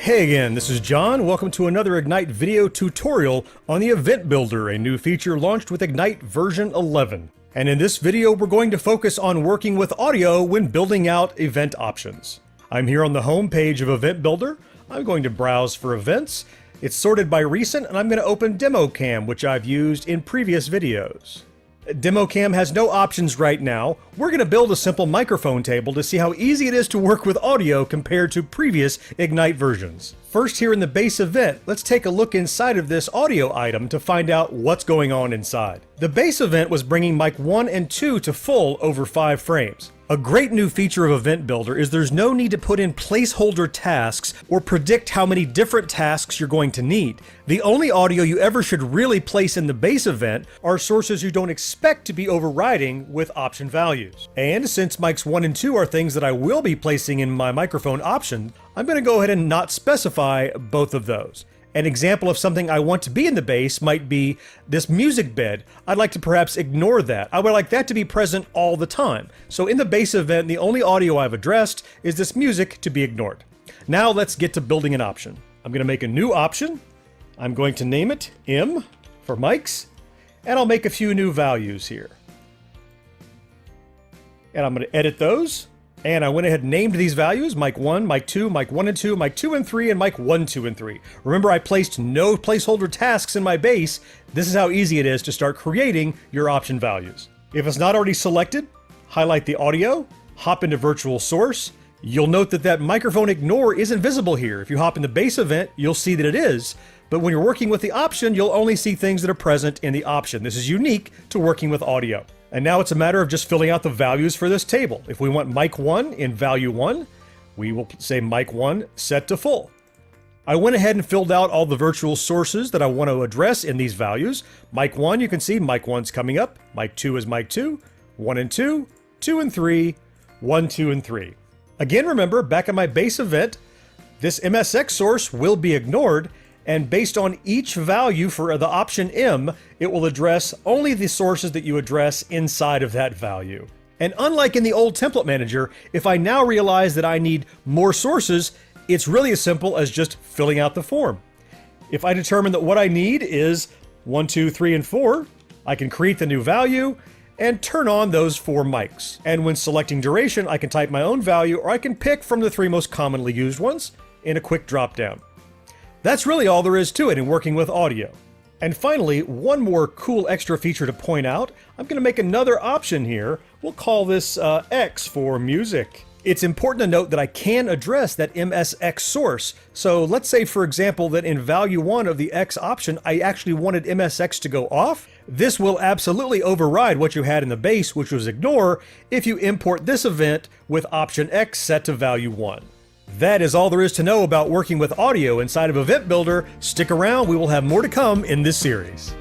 Hey again, this is John. Welcome to another Ignite video tutorial on the Event Builder, a new feature launched with Ignite version 11. And in this video, we're going to focus on working with audio when building out event options. I'm here on the home page of Event Builder. I'm going to browse for events. It's sorted by recent, and I'm going to open DemoCam, which I've used in previous videos. DemoCam has no options right now. We're going to build a simple microphone table to see how easy it is to work with audio compared to previous Ignite versions. First, here in the base event, let's take a look inside of this audio item to find out what's going on inside. The base event was bringing mic 1 and 2 to full over 5 frames. A great new feature of Event Builder is there's no need to put in placeholder tasks or predict how many different tasks you're going to need. The only audio you ever should really place in the base event are sources you don't expect to be overriding with option values. And since mics 1 and 2 are things that I will be placing in my microphone option, I'm going to go ahead and not specify both of those. An example of something I want to be in the base might be this music bed. I'd like to perhaps ignore that. I would like that to be present all the time. So in the base event, the only audio I've addressed is this music to be ignored. Now let's get to building an option. I'm going to make a new option. I'm going to name it M for mics, and I'll make a few new values here. And I'm going to edit those. And I went ahead and named these values, mic 1, mic 2, mic 1 and 2, mic 2 and 3, and mic 1, 2, and 3. Remember, I placed no placeholder tasks in my base. This is how easy it is to start creating your option values. If it's not already selected, highlight the audio, hop into virtual source. You'll note that that microphone ignore isn't visible here. If you hop in the base event, you'll see that it is. But when you're working with the option, you'll only see things that are present in the option. This is unique to working with audio. And now it's a matter of just filling out the values for this table. If we want mic 1 in value 1, we will say mic 1 set to full. I went ahead and filled out all the virtual sources that I want to address in these values. Mic 1, you can see mic 1's coming up. Mic 2 is mic 2, 1 and 2, 2 and 3, 1, 2 and 3. Again, remember, back in my base event, this MSX source will be ignored, and based on each value for the option M, it will address only the sources that you address inside of that value. And unlike in the old template manager, if I now realize that I need more sources, it's really as simple as just filling out the form. If I determine that what I need is 1, 2, 3, and 4, I can create the new value and turn on those 4 mics. And when selecting duration, I can type my own value, or I can pick from the 3 most commonly used ones in a quick drop down. That's really all there is to it in working with audio. And finally, one more cool extra feature to point out. I'm going to make another option here. We'll call this X for music. It's important to note that I can address that MSX source. So let's say, for example, that in value 1 of the X option, I actually wanted MSX to go off. This will absolutely override what you had in the base, which was ignore, if you import this event with option X set to value 1. That is all there is to know about working with audio inside of Event Builder. Stick around, we will have more to come in this series.